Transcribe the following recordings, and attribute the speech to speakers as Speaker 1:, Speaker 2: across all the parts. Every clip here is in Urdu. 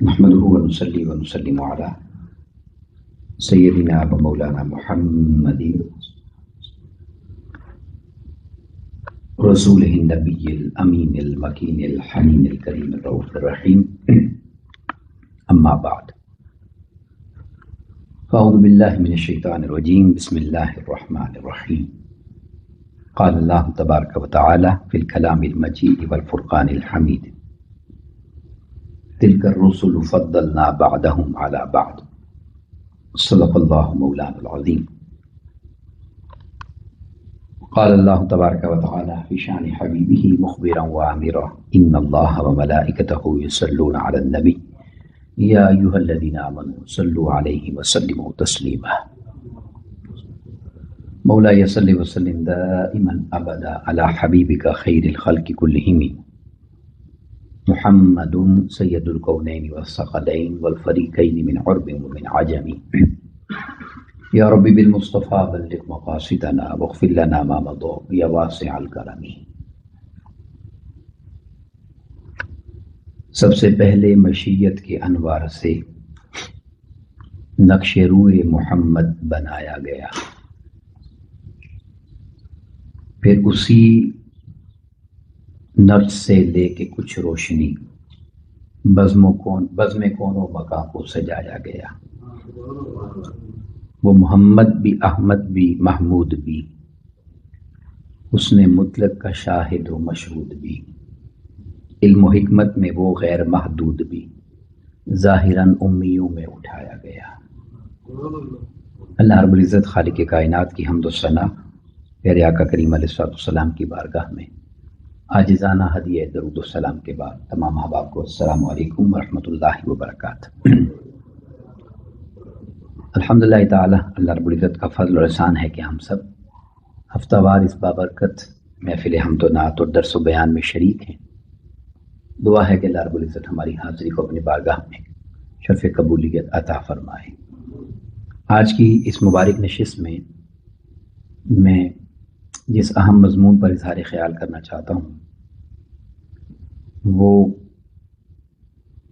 Speaker 1: نحمده ونصلي ونسلم على سيدنا ومولانا محمد رسوله النبي الأمين المكين الحنين الكريم الرؤوف الرحيم أما بعد فأعوذ بالله من الشيطان الرجيم بسم الله الرحمن الرحيم قال الله تبارك وتعالى في الكلام المجيد والفرقان الحميد تلك الرسل فضلنا بعدهم على بعض صدق الله مولانا العظيم. قال الله تبارك وتعالى في شان حبيبه مخبرا وآمرا إن الله وملائكته يصلون على النبي يا أيها الذين آمنوا صلوا عليه وسلموا تسليما. مولاي صل وسلم دائما أبدا على حبيبك خير الخلق كلهم محمد سید الکونین والثقلین والفریقین من عرب ومن عجم یا ربی بالمصطفیٰ بلغ مقاصدنا واغفر لنا ما مضى یا واسع الکرم. سب سے پہلے مشیت کے انوار سے نقش روئے محمد بنایا گیا، پھر اسی نرس سے لے کے کچھ روشنی بزم کون و بقا کو سجایا گیا. وہ محمد بھی، احمد بھی، محمود بھی، اس نے مطلق کا شاہد و مشہود بھی، علم و حکمت میں وہ غیر محدود بھی، ظاہراً امیوں میں اٹھایا گیا. اللہ رب العزت خالق کائنات کی حمد و ثنا پیارے آقا کریم علیہ السلام کی بارگاہ میں عاجزانہ ہدیہ درود و سلام کے بعد تمام احباب کو السلام علیکم ورحمۃ اللہ وبرکاتہ. الحمدللہ تعالی اللہ رب العزت کا فضل و احسان ہے کہ ہم سب ہفتہ وار اس بابرکت محفل حمد و نعت اور درس و بیان میں شریک ہیں. دعا ہے کہ اللہ رب العزت ہماری حاضری کو اپنی بارگاہ میں شرف قبولیت عطا فرمائے. آج کی اس مبارک نشست میں میں جس اہم مضمون پر اظہار خیال کرنا چاہتا ہوں وہ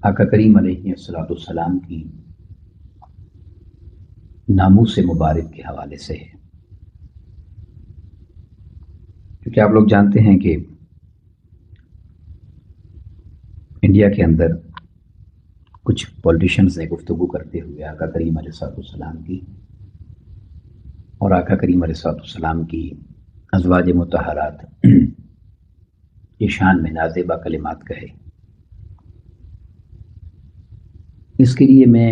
Speaker 1: آقا کریم علیہ السلام کی ناموس مبارک کے حوالے سے ہے. کیونکہ آپ لوگ جانتے ہیں کہ انڈیا کے اندر کچھ پولیٹیشنز نے گفتگو کرتے ہوئے آقا کریم علیہ السلام کی اور آقا کریم علیہ السلام کی ازواج مطہرات کی شان میں نازیبہ کلمات کہے. اس کے لیے میں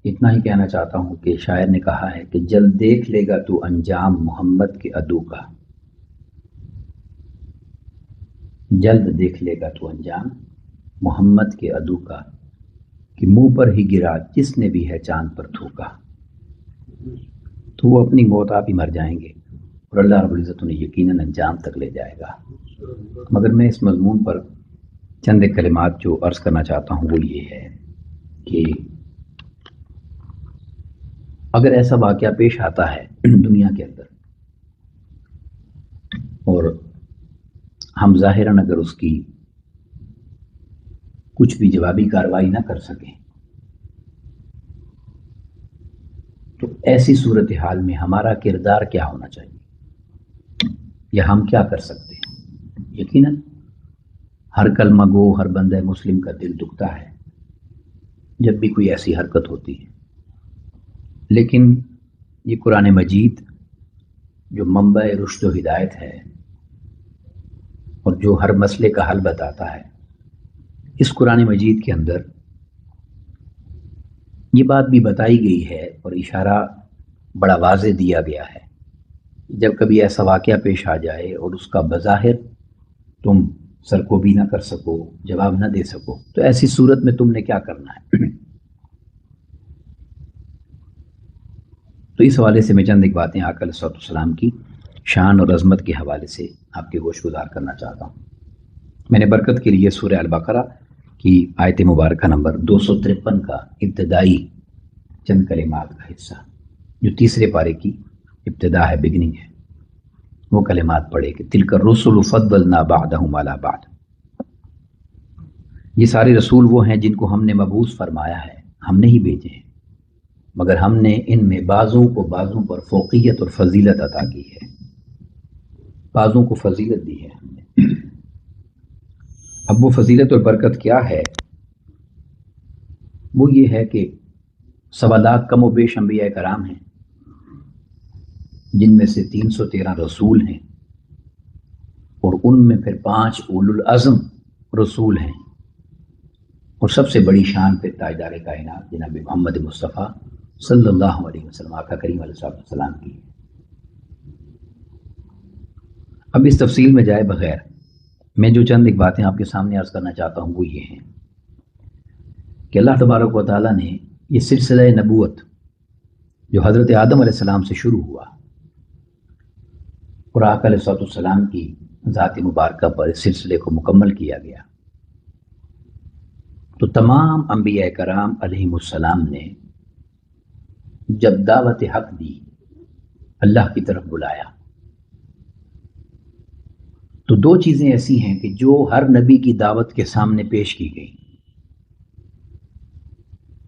Speaker 1: اتنا ہی کہنا چاہتا ہوں کہ شاعر نے کہا ہے کہ جلد دیکھ لے گا تو انجام محمد کے عدو کا، جلد دیکھ لے گا تو انجام محمد کے عدو کا، کہ منہ پر ہی گرا جس نے بھی ہے چاند پر تھوکا. تو وہ اپنی موت آپ ہی مر جائیں گے اور اللہ رب العزت انہیں یقیناً انجام تک لے جائے گا. مگر میں اس مضمون پر چند کلمات جو عرض کرنا چاہتا ہوں وہ یہ ہے کہ اگر ایسا واقعہ پیش آتا ہے دنیا کے اندر اور ہم ظاہراً اگر اس کی کچھ بھی جوابی کارروائی نہ کر سکیں تو ایسی صورتحال میں ہمارا کردار کیا ہونا چاہیے یا ہم کیا کر سکتے ہیں؟ یقیناً ہر کلمہ گو، ہر بندہ مسلم کا دل دکھتا ہے جب بھی کوئی ایسی حرکت ہوتی ہے. لیکن یہ قرآن مجید جو منبع رشد و ہدایت ہے اور جو ہر مسئلے کا حل بتاتا ہے، اس قرآن مجید کے اندر یہ بات بھی بتائی گئی ہے اور اشارہ بڑا واضح دیا گیا ہے. جب کبھی ایسا واقعہ پیش آ جائے اور اس کا بظاہر تم سرکوبی نہ کر سکو، جواب نہ دے سکو، تو ایسی صورت میں تم نے کیا کرنا ہے؟ تو اس حوالے سے میں چند ایک باتیں آقا علیہ السلام کی شان اور عظمت کے حوالے سے آپ کے گوش گزار کرنا چاہتا ہوں. میں نے برکت کے لیے سورہ البقرہ کی آیت مبارکہ نمبر 253 کا ابتدائی چند کلمات کا حصہ جو تیسرے پارے کی ابتدا ہے، بگننگ ہے، وہ کلمات پڑھے کہ تلک الرسل فضلنا بعدهم علی بعد. یہ سارے رسول وہ ہیں جن کو ہم نے مبعوث فرمایا ہے، ہم نے ہی بھیجے ہیں، مگر ہم نے ان میں بعضوں کو بعضوں پر فوقیت اور فضیلت عطا کی ہے، بعضوں کو فضیلت دی ہے ہم نے۔ اب وہ فضیلت اور برکت کیا ہے؟ وہ یہ ہے کہ 1.25 کم و بیش انبیاء کرام ہیں، جن میں سے 313 رسول ہیں، اور ان میں پھر 5 اولو العزم رسول ہیں، اور سب سے بڑی شان پہ تاجدار کائنات جناب محمد مصطفیٰ صلی اللہ علیہ وسلم، آقا کریم علیہ السلام کی۔ اب اس تفصیل میں جائے بغیر میں جو چند ایک باتیں آپ کے سامنے عرض کرنا چاہتا ہوں وہ یہ ہیں کہ اللہ تبارک و تعالیٰ نے یہ سلسلہ نبوت جو حضرت آدم علیہ السلام سے شروع ہوا اور آقا علیہ السلام کی ذات مبارکہ پر اس سلسلے کو مکمل کیا گیا، تو تمام انبیاء کرام علیہم السلام نے جب دعوت حق دی، اللہ کی طرف بلایا، تو 2 چیزیں ایسی ہیں کہ جو ہر نبی کی دعوت کے سامنے پیش کی گئی۔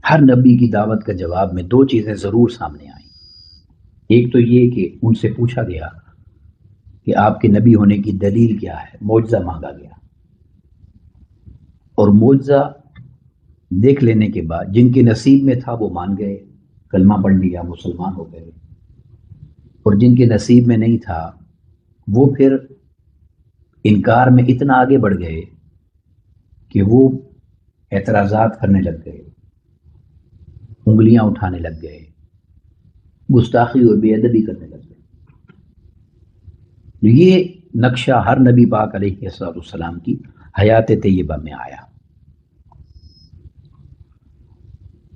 Speaker 1: ہر نبی کی دعوت کا جواب میں 2 چیزیں ضرور سامنے آئیں۔ ایک تو یہ کہ ان سے پوچھا گیا کہ آپ کے نبی ہونے کی دلیل کیا ہے، معجزہ مانگا گیا، اور معجزہ دیکھ لینے کے بعد جن کے نصیب میں تھا وہ مان گئے، کلمہ پڑھ لیا، مسلمان ہو گئے، اور جن کے نصیب میں نہیں تھا وہ پھر انکار میں اتنا آگے بڑھ گئے کہ وہ اعتراضات کرنے لگ گئے، انگلیاں اٹھانے لگ گئے، گستاخی اور بے ادبی کرنے لگ گئے۔ یہ نقشہ ہر نبی پاک علیہ السلام کی حیات طیبہ میں آیا۔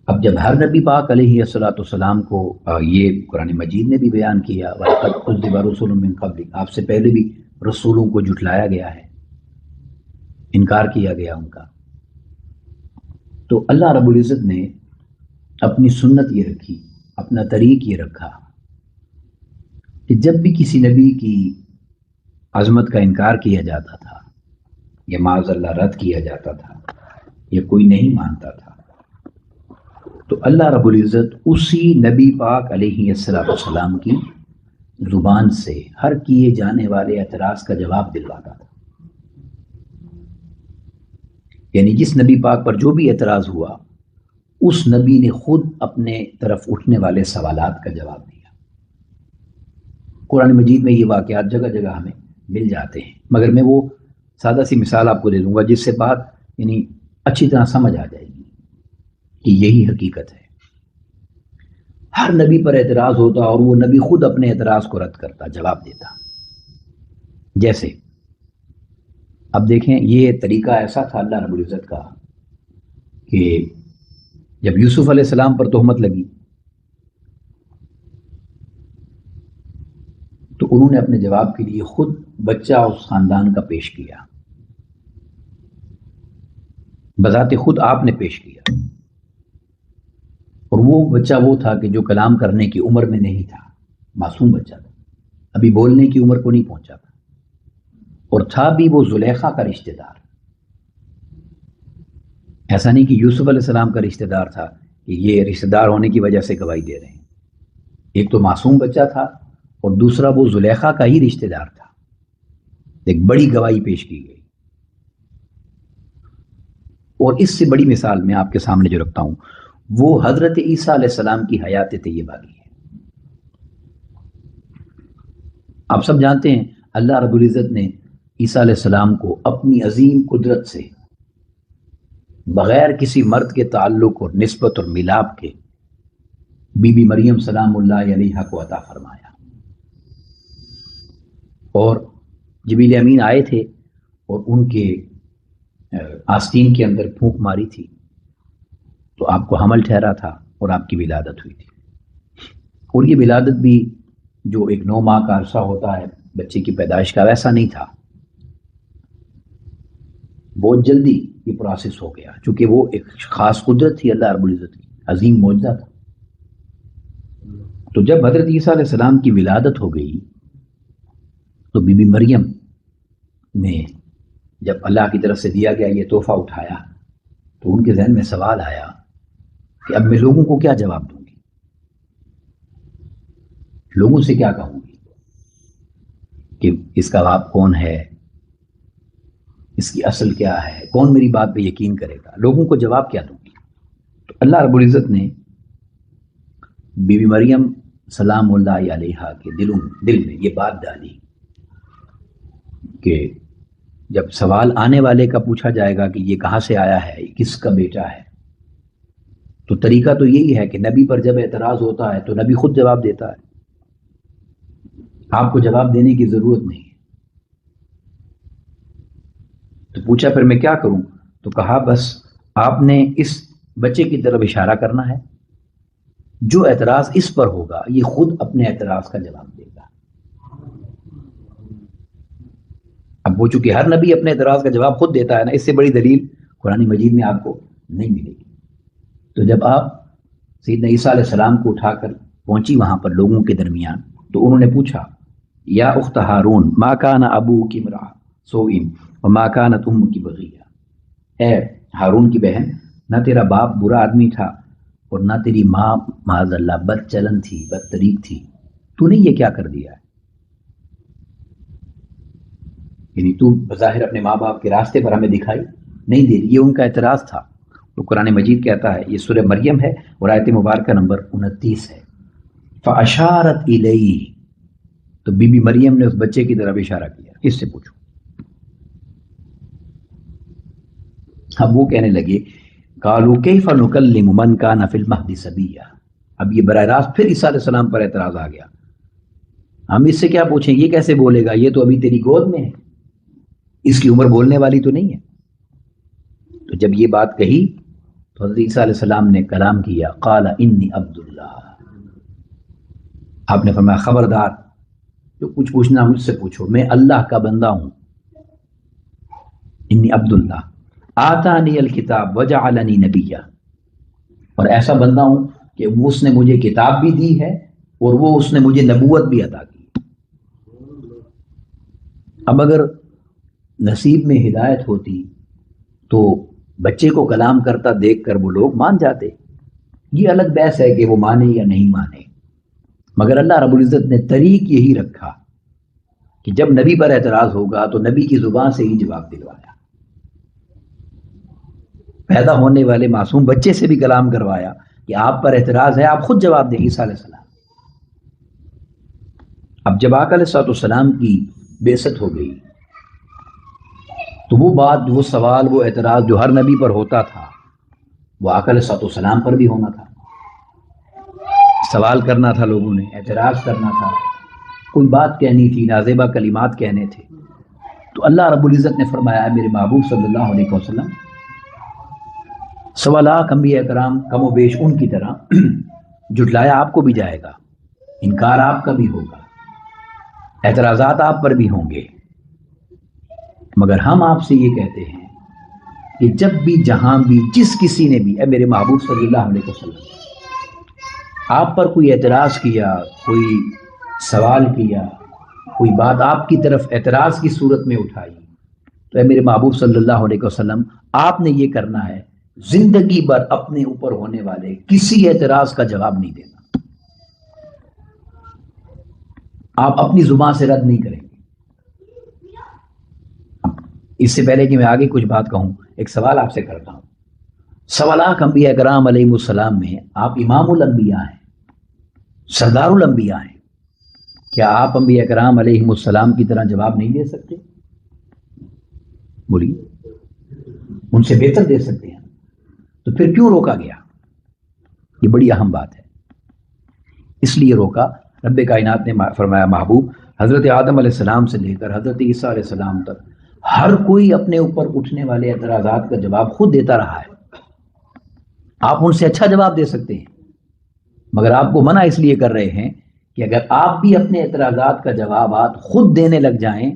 Speaker 1: اب جب ہر نبی پاک علیہ السلام کو یہ قرآن مجید نے بھی بیان کیا، وَلَقَدْ كُذِّبَ رُسُلٌ مِّن قَبْلِكَ، آپ سے پہلے بھی رسولوں کو جھٹلایا گیا ہے، انکار کیا گیا ان کا، تو اللہ رب العزت نے اپنی سنت یہ رکھی، اپنا طریق یہ رکھا کہ جب بھی کسی نبی کی عظمت کا انکار کیا جاتا تھا یا معاذ اللہ رد کیا جاتا تھا یا کوئی نہیں مانتا تھا، تو اللہ رب العزت اسی نبی پاک علیہ السلام کی زبان سے ہر کیے جانے والے اعتراض کا جواب دلواتا تھا۔ یعنی جس نبی پاک پر جو بھی اعتراض ہوا، اس نبی نے خود اپنے طرف اٹھنے والے سوالات کا جواب دیا۔ قرآن مجید میں یہ واقعات جگہ جگہ ہمیں مل جاتے ہیں، مگر میں وہ سادہ سی مثال آپ کو دے دوں گا جس سے بات یعنی اچھی طرح سمجھ آ جائے گی کہ یہی حقیقت ہے۔ ہر نبی پر اعتراض ہوتا اور وہ نبی خود اپنے اعتراض کو رد کرتا، جواب دیتا۔ جیسے اب دیکھیں، یہ طریقہ ایسا تھا اللہ رب العزت کا کہ جب یوسف علیہ السلام پر تہمت لگی تو انہوں نے اپنے جواب کے لیے خود بچہ اس خاندان کا پیش کیا، بذات خود آپ نے پیش کیا، اور وہ بچہ وہ تھا کہ جو کلام کرنے کی عمر میں نہیں تھا، معصوم بچہ تھا، ابھی بولنے کی عمر کو نہیں پہنچا تھا، اور تھا بھی وہ زلیخا کا رشتہ دار۔ ایسا نہیں کہ یوسف علیہ السلام کا رشتہ دار تھا کہ یہ رشتہ دار ہونے کی وجہ سے گواہی دے رہے ہیں، ایک تو معصوم بچہ تھا اور دوسرا وہ زلیخا کا ہی رشتہ دار تھا۔ ایک بڑی گواہی پیش کی گئی، اور اس سے بڑی مثال میں آپ کے سامنے جو رکھتا ہوں وہ حضرت عیسیٰ علیہ السلام کی حیات طیبہ کی ہے۔ آپ سب جانتے ہیں اللہ رب العزت نے عیسیٰ علیہ السلام کو اپنی عظیم قدرت سے بغیر کسی مرد کے تعلق اور نسبت اور ملاپ کے بی بی مریم سلام اللہ علیہا کو عطا فرمایا، اور جبریل امین آئے تھے اور ان کے آستین کے اندر پھونک ماری تھی تو آپ کو حمل ٹھہرا تھا اور آپ کی ولادت ہوئی تھی۔ اور یہ ولادت بھی جو ایک 9 ماہ کا عرصہ ہوتا ہے بچے کی پیدائش کا، ویسا نہیں تھا، بہت جلدی یہ پروسیس ہو گیا، چونکہ وہ ایک خاص قدرت تھی اللہ رب العزت کی، عظیم معجزہ تھا۔ تو جب حضرت عیسیٰ علیہ السلام کی ولادت ہو گئی تو بی بی مریم نے جب اللہ کی طرف سے دیا گیا یہ تحفہ اٹھایا تو ان کے ذہن میں سوال آیا کہ اب میں لوگوں کو کیا جواب دوں گی، لوگوں سے کیا کہوں گی کہ اس کا باپ کون ہے، اس کی اصل کیا ہے، کون میری بات پہ یقین کرے گا، لوگوں کو جواب کیا دوں گی۔ تو اللہ رب العزت نے بی بی مریم سلام اللہ علیہا کے دل میں یہ بات ڈالی کہ جب سوال آنے والے کا پوچھا جائے گا کہ یہ کہاں سے آیا ہے، یہ کس کا بیٹا ہے، تو طریقہ تو یہی ہے کہ نبی پر جب اعتراض ہوتا ہے تو نبی خود جواب دیتا ہے، آپ کو جواب دینے کی ضرورت نہیں ہے۔ تو پوچھا پھر میں کیا کروں؟ تو کہا بس آپ نے اس بچے کی طرف اشارہ کرنا ہے، جو اعتراض اس پر ہوگا یہ خود اپنے اعتراض کا جواب دے گا۔ اب وہ چونکہ ہر نبی اپنے اعتراض کا جواب خود دیتا ہے نا، اس سے بڑی دلیل قرآن مجید میں آپ کو نہیں ملے گی۔ تو جب آپ سیدنا عیسیٰ علیہ السلام کو اٹھا کر پہنچی وہاں پر لوگوں کے درمیان، تو انہوں نے پوچھا یا اخت ہارون ما کان ابوکی امرأ سوء وما کانت امکی بغیہ، اے ہارون کی بہن، نہ تیرا باپ برا آدمی تھا اور نہ تیری ماں معاذ اللہ بد چلن تھی، بد طریق تھی، تو نے یہ کیا کر دیا ہے؟ یعنی تو بظاہر اپنے ماں باپ کے راستے پر ہمیں دکھائی نہیں دے رہی۔ یہ ان کا اعتراض تھا۔ تو قرآن مجید کہتا ہے، یہ سورہ مریم ہے اور آیت مبارکہ نمبر 29 ہے، فَأَشَارَتْ إِلَيْهِ، تو بی بی مریم نے اس بچے کی طرف اشارہ کیا، اس سے پوچھو۔ اب وہ کہنے لگے قَالُوا كَيْفَ نُكَلِّمُ مَنْ كَانَ فِي الْمَهْدِ صَبِيًّا، اب یہ براہ راست پھر عیسیٰ علیہ السلام پر اعتراض آ گیا، ہم اس سے کیا پوچھیں، یہ کیسے بولے گا، یہ تو ابھی تیری گود میں ہے، اس کی عمر بولنے والی تو نہیں ہے۔ تو جب یہ بات کہی تو حضرت عیسیٰ علیہ السلام نے کلام کیا، قال انی عبد اللہ، آپ نے فرمایا خبردار، جو کچھ پوچھنا مجھ سے پوچھو، میں اللہ کا بندہ ہوں، انی عبد اللہ آتانی الکتاب وجعلنی نبیا، اور ایسا بندہ ہوں کہ وہ اس نے مجھے کتاب بھی دی ہے اور وہ اس نے مجھے نبوت بھی عطا کی۔ اب اگر نصیب میں ہدایت ہوتی تو بچے کو کلام کرتا دیکھ کر وہ لوگ مان جاتے، یہ الگ بحث ہے کہ وہ مانے یا نہیں مانے، مگر اللہ رب العزت نے طریق یہی رکھا کہ جب نبی پر اعتراض ہوگا تو نبی کی زبان سے ہی جواب دلوایا، پیدا ہونے والے معصوم بچے سے بھی کلام کروایا کہ آپ پر اعتراض ہے، آپ خود جواب دیں۔ عیسیٰ علیہ السلام اب جب آقا علیہ السلام کی بعثت ہو گئی تو وہ بات، وہ سوال، وہ اعتراض جو ہر نبی پر ہوتا تھا وہ آقا علیہ السلام پر بھی ہونا تھا۔ سوال کرنا تھا لوگوں نے، اعتراض کرنا تھا، کوئی بات کہنی تھی، نازیبہ کلمات کہنے تھے، تو اللہ رب العزت نے فرمایا ہے میرے محبوب صلی اللہ علیہ وسلم، 1.25 لاکھ انبیاء کرام کم و بیش ان کی طرح جھٹلایا آپ کو بھی جائے گا، انکار آپ کا بھی ہوگا، اعتراضات آپ پر بھی ہوں گے، مگر ہم آپ سے یہ کہتے ہیں کہ جب بھی جہاں بھی جس کسی نے بھی، اے میرے محبوب صلی اللہ علیہ وسلم، آپ پر کوئی اعتراض کیا، کوئی سوال کیا، کوئی بات آپ کی طرف اعتراض کی صورت میں اٹھائی، تو اے میرے محبوب صلی اللہ علیہ وسلم آپ نے یہ کرنا ہے، زندگی بھر اپنے اوپر ہونے والے کسی اعتراض کا جواب نہیں دینا، آپ اپنی زبان سے رد نہیں کریں گے۔ اس سے پہلے کہ میں آگے کچھ بات کہوں، ایک سوال آپ سے کرتا ہوں، 1.25 لاکھ انبیاء کرام علیہ السلام میں آپ امام الانبیاء ہیں، سردار الانبیاء ہیں، کیا آپ انبیاء کرام علیہ السلام کی طرح جواب نہیں دے سکتے؟ بولیے، ان سے بہتر دے سکتے ہیں، تو پھر کیوں روکا گیا؟ یہ بڑی اہم بات ہے، اس لیے روکا، رب کائنات نے فرمایا محبوب حضرت آدم علیہ السلام سے لے کر حضرت عیسیٰ علیہ السلام تک ہر کوئی اپنے اوپر اٹھنے والے اعتراضات کا جواب خود دیتا رہا ہے، آپ ان سے اچھا جواب دے سکتے ہیں، مگر آپ کو منع اس لیے کر رہے ہیں کہ اگر آپ بھی اپنے اعتراضات کا جوابات خود دینے لگ جائیں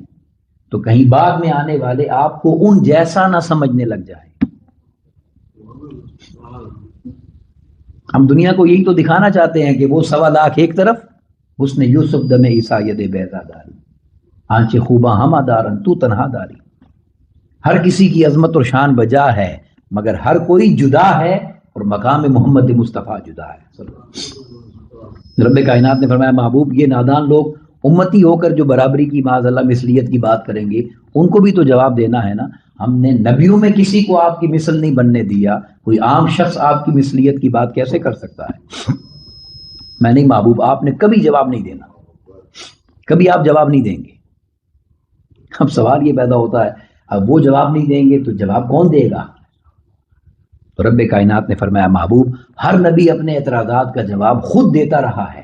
Speaker 1: تو کہیں بعد میں آنے والے آپ کو ان جیسا نہ سمجھنے لگ جائیں۔ ہم دنیا کو یہی تو دکھانا چاہتے ہیں کہ وہ 1.25 لاکھ ایک طرف، اس نے یوسف دم عیسیٰ ید بیضا داری، آنچ خوباں ہمہ دارن تو تنہا داری، ہر کسی کی عظمت اور شان بجا ہے، مگر ہر کوئی جدا ہے اور مقام محمد مصطفیٰ جدا ہے. رب کائنات نے فرمایا محبوب یہ نادان لوگ امتی ہو کر جو برابری کی معاذ اللہ مثلیت کی بات کریں گے ان کو بھی تو جواب دینا ہے نا. ہم نے نبیوں میں کسی کو آپ کی مثل نہیں بننے دیا, کوئی عام شخص آپ کی مثلیت کی بات کیسے کر سکتا ہے؟ میں نہیں محبوب, آپ نے کبھی جواب نہیں دینا, کبھی آپ جواب نہیں دیں گے. اب سوال یہ پیدا ہوتا ہے اب وہ جواب نہیں دیں گے تو جواب کون دے گا؟ تو رب کائنات نے فرمایا محبوب ہر نبی اپنے اعتراضات کا جواب خود دیتا رہا ہے.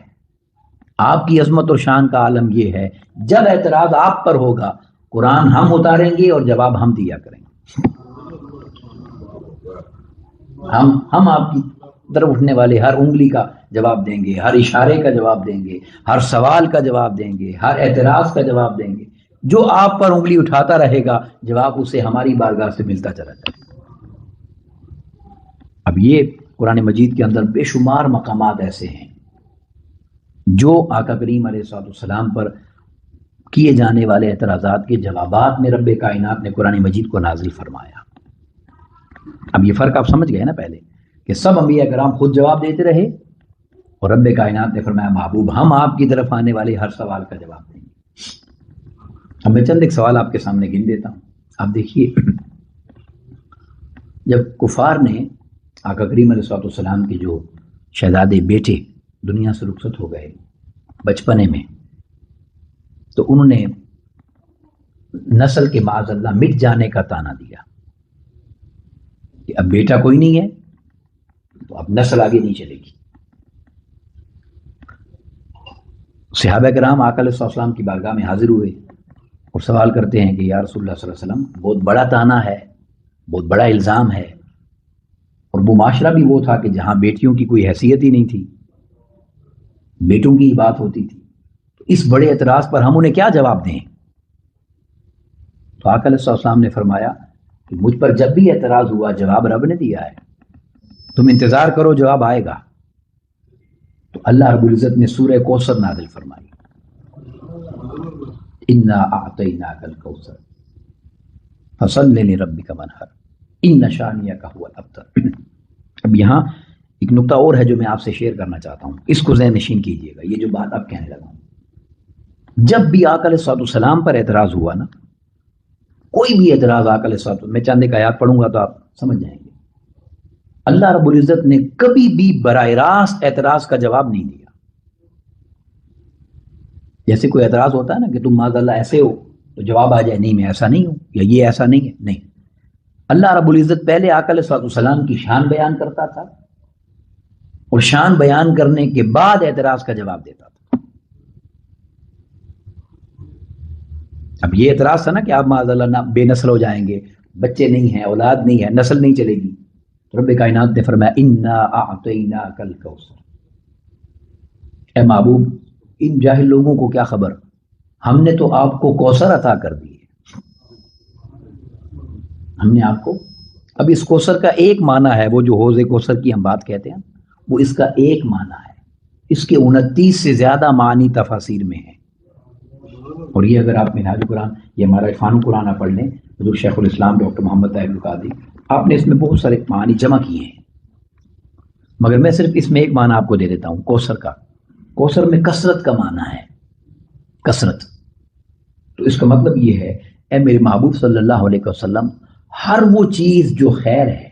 Speaker 1: آپ کی عظمت اور شان کا عالم یہ ہے جب اعتراض آپ پر ہوگا قرآن ہم اتاریں گے اور جواب ہم دیا کریں گے. ہم آپ کی طرف اٹھنے والے ہر انگلی کا جواب دیں گے, ہر اشارے کا جواب دیں گے, ہر سوال کا جواب دیں گے, ہر اعتراض کا جواب دیں گے. جو آپ پر انگلی اٹھاتا رہے گا جواب اسے ہماری بارگاہ سے ملتا چلا جائے گا. اب یہ قرآن مجید کے اندر بے شمار مقامات ایسے ہیں جو آقا کریم علیہ السلام پر کیے جانے والے اعتراضات کے جوابات میں رب کائنات نے قرآن مجید کو نازل فرمایا. اب یہ فرق آپ سمجھ گئے نا پہلے کہ سب انبیاء کرام خود جواب دیتے رہے اور رب کائنات نے فرمایا محبوب ہم آپ کی طرف آنے والے ہر سوال کا جواب دیں گے. اب میں چند ایک سوال آپ کے سامنے گن دیتا ہوں. آپ دیکھیے جب کفار نے آقا کریم علیہ السلام کے جو شہزادے بیٹے دنیا سے رخصت ہو گئے بچپنے میں تو انہوں نے نسل کے معاذ اللہ مٹ جانے کا طعنہ دیا کہ اب بیٹا کوئی نہیں ہے تو اب نسل آگے نہیں چلے گی. صحابہ کرام آقا علیہ السلام کی بارگاہ میں حاضر ہوئے اور سوال کرتے ہیں کہ یا رسول اللہ صلی اللہ علیہ وسلم بہت بڑا طعنہ ہے, بہت بڑا الزام ہے, اور وہ معاشرہ بھی وہ تھا کہ جہاں بیٹیوں کی کوئی حیثیت ہی نہیں تھی, بیٹوں کی ہی بات ہوتی تھی, تو اس بڑے اعتراض پر ہم انہیں کیا جواب دیں؟ تو آقا علیہ السلام نے فرمایا کہ مجھ پر جب بھی اعتراض ہوا جواب رب نے دیا ہے, تم انتظار کرو جواب آئے گا. تو اللہ رب العزت نے سورہ کوثر نازل فرمائی, انا اعطیناک الکوثر فصل لربک وانحر ان شانئک هو الابتر. اب یہاں ایک نقطہ اور ہے جو میں آپ سے شیئر کرنا چاہتا ہوں, اس کو ذہن نشین کیجئے گا. یہ جو بات آپ کہنے لگا ہوں, جب بھی آقا علیہ السلام پر اعتراض ہوا نا, کوئی بھی اعتراض آقا علیہ السلام, میں چند ایک آیات پڑھوں گا تو آپ سمجھ جائیں گے, اللہ رب العزت نے کبھی بھی براہ راست اعتراض کا جواب نہیں دیا. جیسے کوئی اعتراض ہوتا ہے نا کہ تم معاذ اللہ ایسے ہو تو جواب آ جائے نہیں میں ایسا نہیں ہوں یا یہ ایسا نہیں ہے, نہیں. اللہ رب العزت پہلے آقا علیہ السلام کی شان بیان کرتا تھا اور شان بیان کرنے کے بعد اعتراض کا جواب دیتا تھا. اب یہ اعتراض تھا نا کہ آپ معاذ اللہ بے نسل ہو جائیں گے, بچے نہیں ہیں, اولاد نہیں ہے, نسل نہیں چلے گی. تو رب کائنات نے فرمایا انا اعطیناک الکوثر, اے محبوب ان جاہل لوگوں کو کیا خبر, ہم نے تو آپ کو کوثر عطا کر دی ہے. ہم نے آپ کو, اب اس کوثر کا ایک معنی ہے, وہ جو حوض کوثر کی ہم بات کہتے ہیں وہ اس کا ایک معنی ہے, اس کے 29 سے زیادہ معنی تفاسیر میں ہیں. اور یہ اگر آپ منہاج قرآن یہ ہمارا عرفان قرآن پڑھ لیں حضور شیخ الاسلام ڈاکٹر محمد طاہر القادری, آپ نے اس میں بہت سارے معنی جمع کیے ہیں, مگر میں صرف اس میں ایک معنی آپ کو دے دیتا ہوں کوثر کا. کوثر میں کثرت کا معنی ہے, کثرت. تو اس کا مطلب یہ ہے اے میرے محبوب صلی اللہ علیہ وسلم ہر وہ چیز جو خیر ہے,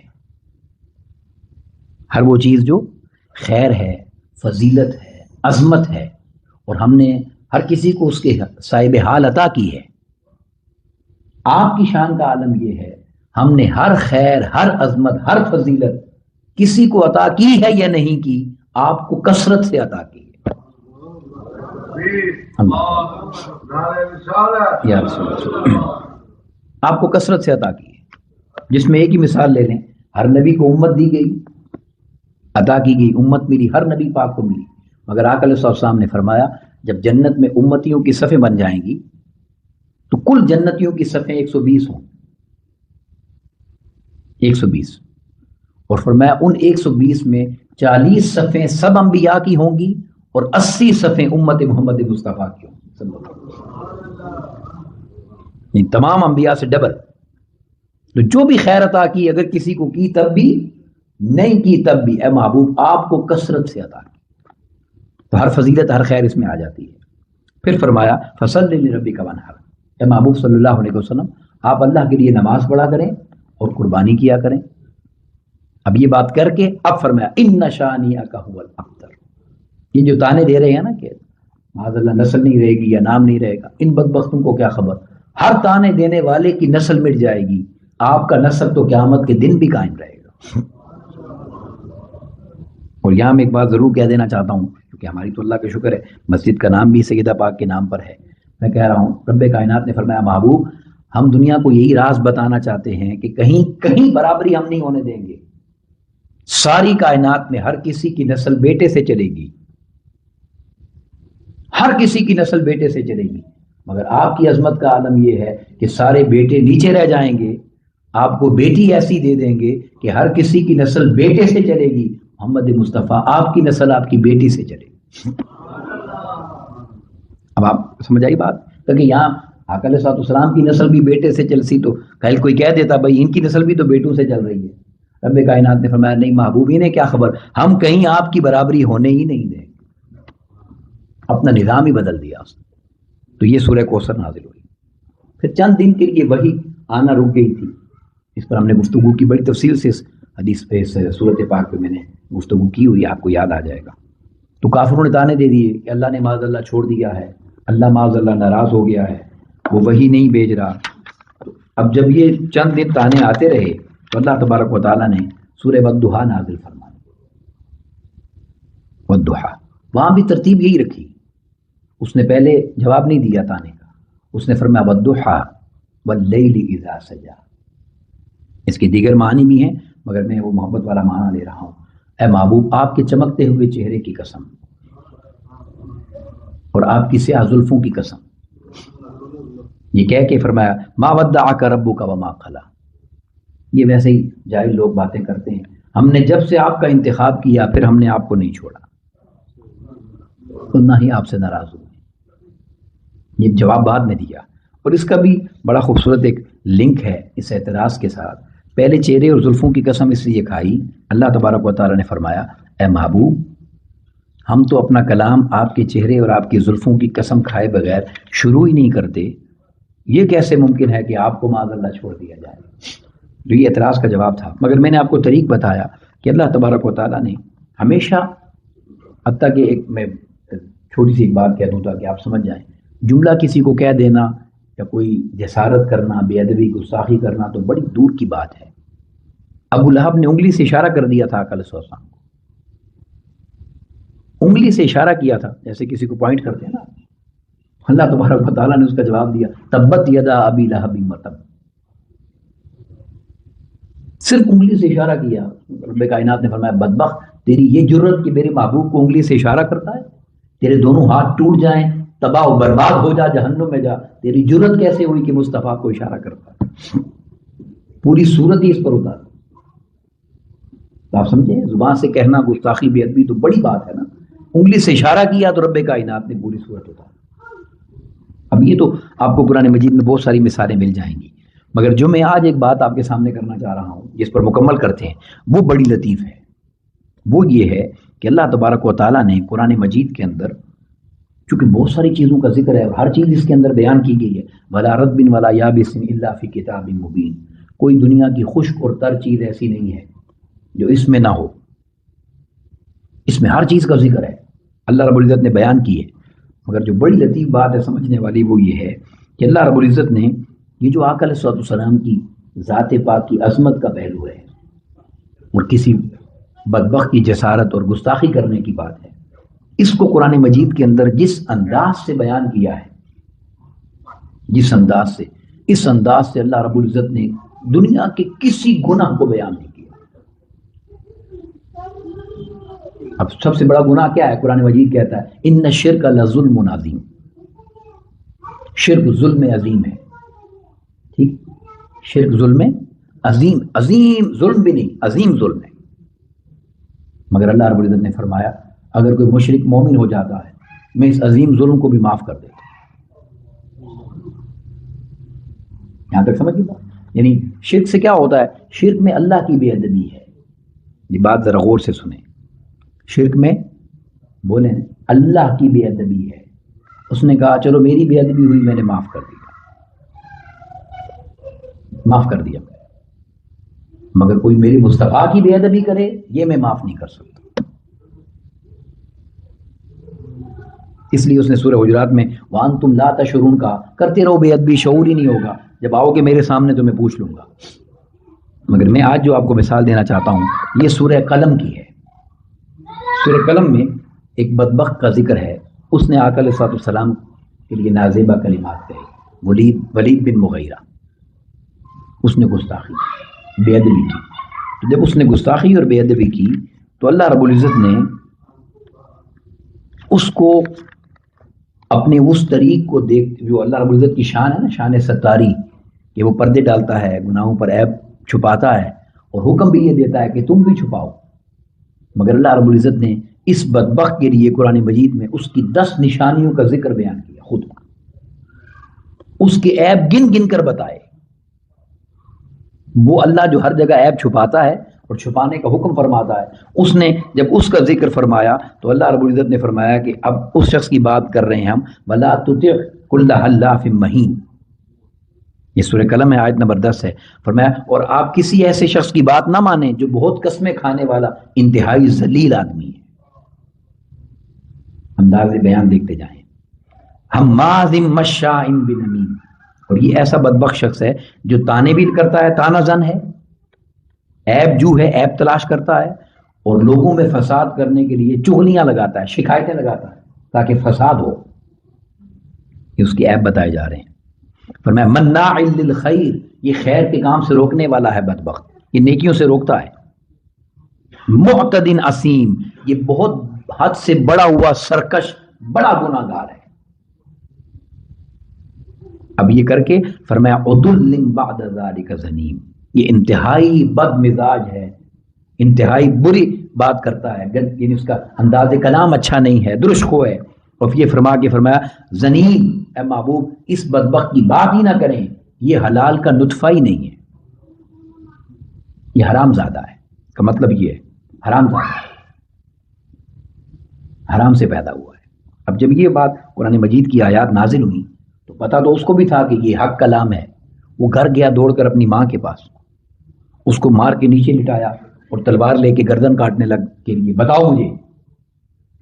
Speaker 1: ہر وہ چیز جو خیر ہے, فضیلت ہے, عظمت ہے, اور ہم نے ہر کسی کو اس کے صاحب حال عطا کی ہے. آپ کی شان کا عالم یہ ہے ہم نے ہر خیر, ہر عظمت, ہر فضیلت کسی کو عطا کی ہے یا نہیں کی, آپ کو کثرت سے عطا کی ہے. یا رسول اللہ, آپ کو کثرت سے عطا کی ہے. جس میں ایک ہی مثال لے لیں, ہر نبی کو امت دی گئی, عطا کی گئی, امت ملی, ہر نبی پاک کو ملی. مگر آقا علیہ السلام نے فرمایا جب جنت میں امتیوں کی صفیں بن جائیں گی تو کل جنتیوں کی صفیں 120 ہوں, 120. اور فرمایا ان 120 میں 40 صفیں سب انبیاء کی ہوں گی اور 80 صفیں امت محمد مصطفیٰ کی ہوں گی. تمام انبیاء سے ڈبل. تو جو بھی خیر عطا کی اگر کسی کو کی تب بھی، نہیں کی تب بھی، اے محبوب آپ کو کثرت سے عطا کی، تو ہر فضیلت ہر خیر اس میں آ جاتی ہے۔ پھر فرمایا فصلی لربک وانحر، اے محبوب صلی اللہ علیہ وسلم آپ اللہ کے لیے نماز پڑھا کریں اور قربانی کیا کریں۔ اب یہ بات کر کے اب فرمایا ان شانئک ھو الابتر، یہ جو تانے دے رہے ہیں نا کہ معاذ اللہ نسل نہیں رہے گی یا نام نہیں رہے گا، ان بدبختوں کو کیا خبر، ہر تانے دینے والے کی نسل مٹ جائے گی، آپ کا نسل تو قیامت کے دن بھی قائم رہے گا۔ اور یہاں میں ایک بات ضرور کہہ دینا چاہتا ہوں، کیونکہ ہماری تو اللہ کا شکر ہے مسجد کا نام بھی سیدہ پاک کے نام پر ہے، میں کہہ رہا ہوں رب کائنات نے فرمایا محبوب ہم دنیا کو یہی راز بتانا چاہتے ہیں کہ کہیں کہیں برابری ہم نہیں ہونے دیں گے، ساری کائنات میں ہر کسی کی نسل بیٹے سے چلے گی، ہر کسی کی نسل بیٹے سے چلے گی، مگر آپ کی عظمت کا عالم یہ ہے کہ سارے بیٹے نیچے رہ جائیں گے، آپ کو بیٹی ایسی دے دیں گے کہ ہر کسی کی نسل بیٹے سے چلے گی، محمد مصطفیٰ آپ کی نسل آپ کی بیٹی سے چلے گی۔ اب آپ سمجھ آئی بات، کہ یہاں آقا علیہ السلام کی نسل بھی بیٹے سے چلسی تو کل کوئی کہہ دیتا بھائی ان کی نسل بھی تو بیٹوں سے چل رہی ہے، رب کائنات نے فرمایا نہیں محبوب انہیں کیا خبر، ہم کہیں آپ کی برابری ہونے ہی نہیں دیں، اپنا نظام ہی بدل دیا اس نے۔ تو یہ سورہ کوثر نازل ہوئی، پھر چند دن کے لیے وہی آنا رک گئی تھی، اس پر ہم نے گفتگو کی بڑی تفصیل سے، اس حدیث پہ سورۃ پاک پہ میں نے گفتگو کی ہوئی، آپ کو یاد آ جائے گا۔ تو کافروں نے تانے دے دیے کہ اللہ نے معاذ اللہ چھوڑ دیا ہے، اللہ معاذ اللہ ناراض ہو گیا ہے، وہ وہی نہیں بھیج رہا۔ اب جب یہ چند دن تانے آتے رہے تو اللہ تبارک و تعالیٰ نے سورہ والضحیٰ نازل فرمائی، والضحیٰ، وہاں بھی ترتیب یہی رکھی، اس نے پہلے جواب نہیں دیا تانے کا، اس نے فرمایا والضحیٰ واللیل اذا سجا۔ اس کے دیگر معنی بھی ہیں مگر میں وہ محبت والا معنی لے رہا ہوں، اے محبوب آپ کے چمکتے ہوئے چہرے کی قسم اور آپ کی سیاہ زلفوں کی قسم، یہ کہہ کے فرمایا ما ودعک ربک وما قلی۔ یہ ویسے ہی جاہل لوگ باتیں کرتے ہیں، ہم نے جب سے آپ کا انتخاب کیا پھر ہم نے آپ کو نہیں چھوڑا، نہ ہی آپ سے ناراض ہوئے۔ یہ جواب بعد میں دیا، اور اس کا بھی بڑا خوبصورت ایک لنک ہے اس اعتراض کے ساتھ۔ پہلے چہرے اور زلفوں کی قسم اس لیے کھائی، اللہ تبارک و تعالیٰ نے فرمایا اے محبوب ہم تو اپنا کلام آپ کے چہرے اور آپ کی زلفوں کی قسم کھائے بغیر شروع ہی نہیں کرتے، یہ کیسے ممکن ہے کہ آپ کو معاذ اللہ چھوڑ دیا جائے؟ جو یہ اعتراض کا جواب تھا، مگر میں نے آپ کو طریق بتایا کہ اللہ تبارک و تعالیٰ نے ہمیشہ، حتیٰ کہ ایک میں چھوٹی سی ایک بات کہہ دوں تاکہ آپ سمجھ جائیں، جملہ کسی کو کہہ دینا یا کوئی جسارت کرنا، بے ادبی گستاخی کرنا تو بڑی دور کی بات ہے۔ ابو لہب نے انگلی سے اشارہ کر دیا تھا آقا علیہ السلام کو، انگلی سے اشارہ کیا تھا جیسے کسی کو پوائنٹ کرتے ہیں نا، اللہ تبارک و تعالیٰ نے اس کا جواب دیا تبت یدا ابی لہب وتب، صرف انگلی سے اشارہ کیا۔ رب کائنات نے فرمایا بدبخت تیری یہ جرت کہ میرے محبوب کو انگلی سے اشارہ کرتا ہے، تیرے دونوں ہاتھ ٹوٹ جائیں، تباہ و برباد ہو جا، جہنم میں جا، تیری جرت کیسے ہوئی کہ مصطفیٰ کو اشارہ کرتا ہے؟ پوری صورت ہی اس پر اتار۔ آپ سمجھیں، زبان سے کہنا گستاخی بے ادبی تو بڑی بات ہے نا، انگلی سے اشارہ کیا تو رب کائنات نے پوری صورت اتار۔ اب یہ تو آپ کو قرآن مجید میں بہت ساری مثالیں مل جائیں گی، مگر جو میں آج ایک بات آپ کے سامنے کرنا چاہ رہا ہوں جس پر مکمل کرتے ہیں وہ بڑی لطیف ہے، وہ یہ ہے کہ اللہ تبارک و تعالیٰ نے قرآن مجید کے اندر چونکہ بہت ساری چیزوں کا ذکر ہے اور ہر چیز اس کے اندر بیان کی گئی ہے، وَلَا رَطْبٍ وَلَا يَابِسٍ إِلَّا فِي كِتَابٍ مُبِينٍ، کوئی دنیا کی خشک اور تر چیز ایسی نہیں ہے جو اس میں نہ ہو، اس میں ہر چیز کا ذکر ہے، اللہ رب العزت نے بیان کی ہے۔ مگر جو بڑی لطیف بات ہے سمجھنے والی وہ یہ ہے کہ اللہ رب العزت نے یہ جو آقا علیہ السلام کی ذات پاک کی عظمت کا پہلو ہے اور کسی بدبخت کی جسارت اور گستاخی کرنے کی بات ہے، اس کو قرآن مجید کے اندر جس انداز سے بیان کیا ہے، جس انداز سے، اس انداز سے اللہ رب العزت نے دنیا کے کسی گناہ کو بیان نہیں کیا۔ اب سب سے بڑا گناہ کیا ہے؟ قرآن مجید کہتا ہے ان الشرک لظلم عظیم، شرک ظلم عظیم ہے، ٹھیک، شرک ظلم عظیم، عظیم ظلم بھی نہیں، عظیم ظلم ہے۔ مگر اللہ رب العزت نے فرمایا اگر کوئی مشرک مومن ہو جاتا ہے میں اس عظیم ظلم کو بھی معاف کر دیتا ہوں۔ یہاں تک سمجھ گیا؟ یعنی شرک سے کیا ہوتا ہے؟ شرک میں اللہ کی بے ادبی ہے. یہ بات ذرا غور سے سنیں. شرک میں بولیں اللہ کی بے ادبی ہے. اس نے کہا چلو میری بے ادبی ہوئی، میں نے معاف کر دیا، مگر کوئی میری مصطفیٰ کی بے ادبی کرے یہ میں معاف نہیں کر سکتا. اس لیے اس نے سورہ حجرات میں وَأَنْتُمْ لَا تَشْعُرُونَ کا کرتے رہو بے ادبی، شعور ہی نہیں ہوگا. جب آؤ گے میرے سامنے تو میں پوچھ لوں گا. مگر میں آج جو آپ کو مثال دینا چاہتا ہوں یہ سورہ قلم کی ہے. سورہ قلم میں ایک بدبخت کا ذکر ہے. اس نے آقا علیہ السلام کے لیے نازیبہ کلمات کہے. ولید بن مغیرہ، اس نے گستاخی بے ادبی کی. تو جب اس نے گستاخی اور بے ادبی کی تو اللہ رب العزت نے اس کو اپنے اس طریق کو دیکھ، جو اللہ رب العزت کی شان ہے نا، شان ستاری، کہ وہ پردے ڈالتا ہے، گناہوں پر عیب چھپاتا ہے، اور حکم بھی یہ دیتا ہے کہ تم بھی چھپاؤ. مگر اللہ رب العزت نے اس بدبخت کے لیے قرآن مجید میں اس کی 10 نشانیوں کا ذکر بیان کیا. خود اس کے عیب گن گن کر بتائے. وہ اللہ جو ہر جگہ عیب چھپاتا ہے اور چھپانے کا حکم فرماتا ہے، اس نے جب اس کا ذکر فرمایا تو اللہ رب العزت نے فرمایا کہ اب اس شخص کی بات کر رہے ہیں ہم. وَلَا تُطِعْ كُلَّ حَلَّافٍ مَّهِينٍ، یہ سورہ قلم ہے، آیت نمبر 10 ہے. فرمایا اور آپ کسی ایسے شخص کی بات نہ مانیں جو بہت قسمیں کھانے والا انتہائی ذلیل آدمی ہے. انداز بیان دیکھتے جائیں. حماز مشاء بنمیم، اور یہ ایسا بدبخت شخص ہے جو تانے بھی کرتا ہے، تانہ زن ہے، عیب جو ہے، عیب تلاش کرتا ہے، اور لوگوں میں فساد کرنے کے لیے چغلیاں لگاتا ہے، شکایتیں لگاتا ہے تاکہ فساد ہو. یہ اس کے عیب بتائے جا رہے ہیں. فرمایا مناع للخیر، یہ خیر کے کام سے روکنے والا ہے بدبخت، یہ نیکیوں سے روکتا ہے. معتد عصیم، یہ بہت حد سے بڑا ہوا سرکش بڑا گناہ گار ہے. اب یہ کر کے فرمایا عدل بعد ذلک زنیم، یہ انتہائی بد مزاج ہے، انتہائی بری بات کرتا ہے، یعنی اس کا انداز کلام اچھا نہیں ہے، درشخو ہے. اور یہ فرمایا زنیم، اے محبوب اس بدبخت کی بات ہی نہ کریں، یہ حلال کا نطفہ ہی نہیں ہے، یہ حرام زادہ ہے. کا مطلب یہ ہے حرام زادہ ہے، حرام سے پیدا ہوا ہے. اب جب یہ بات قرآن مجید کی آیات نازل ہوئی تو پتہ تو اس کو بھی تھا کہ یہ حق کلام ہے. وہ گھر گیا دوڑ کر اپنی ماں کے پاس، اس کو مار کے نیچے لٹایا اور تلوار لے کے گردن کاٹنے لگ کے لیے بتاؤ مجھے،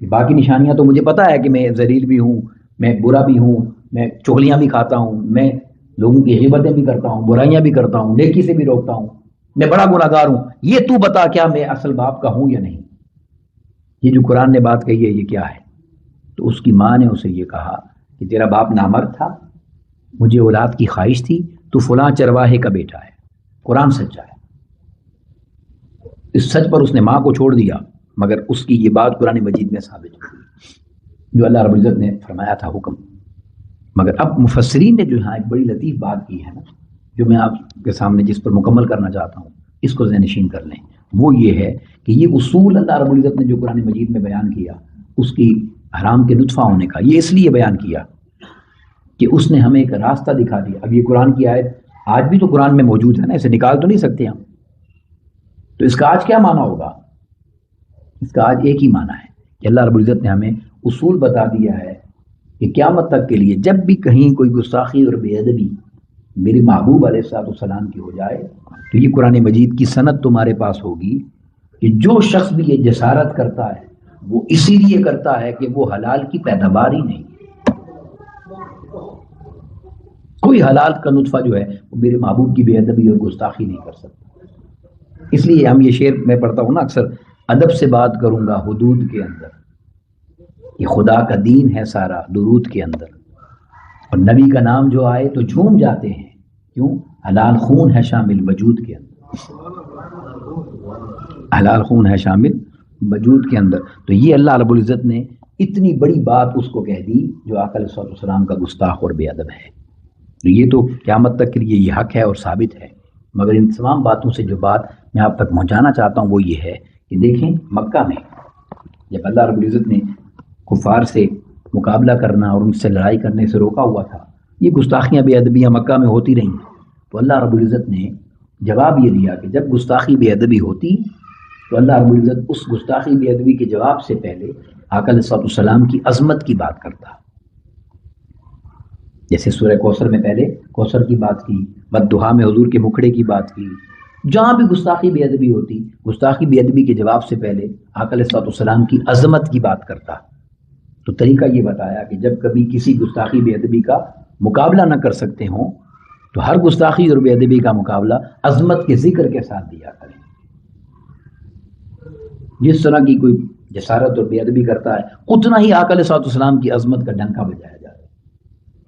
Speaker 1: باقی نشانیاں تو مجھے پتا ہے کہ میں ذلیل بھی ہوں، میں برا بھی ہوں، میں چغلیاں بھی کھاتا ہوں، میں لوگوں کی غیبتیں بھی کرتا ہوں، برائیاں بھی کرتا ہوں، نیکی سے بھی روکتا ہوں، میں بڑا گناہ گار ہوں. یہ تو بتا کیا میں اصل باپ کا ہوں یا نہیں؟ یہ جو قرآن نے بات کہی ہے یہ کیا ہے؟ تو اس کی ماں نے اسے یہ کہا کہ تیرا باپ نامرد تھا، مجھے اولاد کی خواہش تھی، تو فلاں چرواہے کا بیٹا ہے. قرآن سچا ہے. اس سچ پر اس نے ماں کو چھوڑ دیا، مگر اس کی یہ بات قرآن مجید میں ثابت ہوئی جو اللہ رب العزت نے فرمایا تھا حکم. مگر اب مفسرین نے جو یہاں ایک بڑی لطیف بات کی ہے نا، جو میں آپ کے سامنے جس پر مکمل کرنا چاہتا ہوں، اس کو ذہن نشین کر لیں. وہ یہ ہے کہ یہ اصول اللہ رب العزت نے جو قرآن مجید میں بیان کیا اس کی حرام کے نطفہ ہونے کا، یہ اس لیے بیان کیا کہ اس نے ہمیں ایک راستہ دکھا دیا. اب یہ قرآن کی آیت آج بھی تو قرآن میں موجود ہے نا، اسے نکال تو نہیں سکتے ہم. تو اس کا آج کیا معنی ہوگا؟ اس کا آج ایک ہی معنی ہے کہ اللہ رب العزت نے ہمیں اصول بتا دیا ہے کہ قیامت تک کے لیے جب بھی کہیں کوئی گستاخی اور بے ادبی میرے محبوب علیہ السلام کی ہو جائے تو یہ قرآن مجید کی سند تمہارے پاس ہوگی کہ جو شخص بھی یہ جسارت کرتا ہے وہ اسی لیے کرتا ہے کہ وہ حلال کی پیداوار ہی نہیں. کوئی حلال کا نطفہ جو ہے وہ میرے محبوب کی بے ادبی اور گستاخی نہیں کر سکتا. اس لیے ہم یہ شعر میں پڑھتا ہوں نا اکثر، ادب سے بات کروں گا حدود کے اندر، یہ خدا کا دین ہے سارا درود کے اندر. اور نبی کا نام جو آئے تو جھوم جاتے ہیں، کیوں؟ حلال خون ہے شامل وجود کے اندر، حلال خون ہے شامل وجود کے اندر. تو یہ اللہ رب العزت نے اتنی بڑی بات اس کو کہہ دی جو آقا علیہ السلام کا گستاخ اور بے ادب ہے. تو یہ تو قیامت تک کے لیے یہ حق ہے اور ثابت ہے. مگر ان تمام باتوں سے جو بات میں آپ تک پہنچانا چاہتا ہوں وہ یہ ہے کہ دیکھیں مکہ میں جب اللہ رب العزت نے کفار سے مقابلہ کرنا اور ان سے لڑائی کرنے سے روکا ہوا تھا، یہ گستاخیاں بے ادبیاں مکہ میں ہوتی رہیں. تو اللہ رب العزت نے جواب یہ دیا کہ جب گستاخی بے ادبی ہوتی تو اللہ رب العزت اس گستاخی بے ادبی کے جواب سے پہلے آقا علیہ السلام کی عظمت کی بات کرتا. جیسے سورہ کوثر میں پہلے کوثر کی بات کی، والضحیٰ میں حضور کے مکھڑے کی بات کی. جہاں بھی گستاخی بے ادبی ہوتی، گستاخی بے ادبی کے جواب سے پہلے آقا علیہ السلام کی عظمت کی بات کرتا. تو طریقہ یہ بتایا کہ جب کبھی کسی گستاخی بے ادبی کا مقابلہ نہ کر سکتے ہوں تو ہر گستاخی اور بے ادبی کا مقابلہ عظمت کے ذکر کے ساتھ دیا کریں. جس طرح کی کوئی جسارت اور بے ادبی کرتا ہے اتنا ہی آقا علیہ السلام کی عظمت کا ڈنکا بجایا جائے،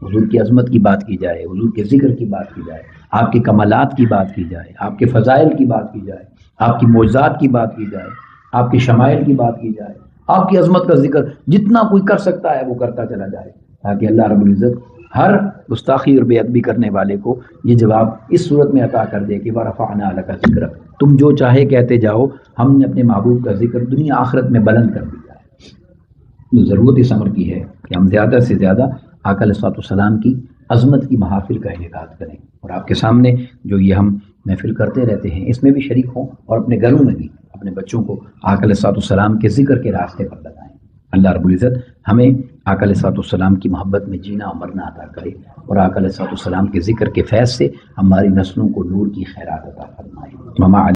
Speaker 1: حضور کی عظمت کی بات کی جائے، حضور کے ذکر کی بات کی جائے، آپ کے کمالات کی بات کی جائے، آپ کے فضائل کی بات کی جائے، آپ کی معجزات کی بات کی جائے، آپ کے شمائل کی بات کی جائے، آپ کی عظمت کا ذکر جتنا کوئی کر سکتا ہے وہ کرتا چلا جائے، تاکہ اللہ رب العزت ہر گستاخی اور بے ادبی کرنے والے کو یہ جواب اس صورت میں عطا کر دے کہ وَرَفَعْنَا لَكَ ذِكْرَكَ، تم جو چاہے کہتے جاؤ، ہم نے اپنے محبوب کا ذکر دنیا آخرت میں بلند کر دیا ہے. ضرورت اس امر کی ہے کہ ہم زیادہ سے زیادہ آقا علیہ السلام کی عظمت کی محافل کا انعقاد کریں، اور آپ کے سامنے جو یہ ہم محفل کرتے رہتے ہیں اس میں بھی شریک ہوں، اور اپنے گھروں میں بھی اپنے بچوں کو آقا علیہ السلام کے ذکر کے راستے پر لگائیں. اللہ رب العزت ہمیں آقا علیہ السلام کی محبت میں جینا اور مرنا عطا کرے، اور آقا علیہ السلام کے ذکر کے فیض سے ہماری نسلوں کو نور کی خیرات عطا فرمائے.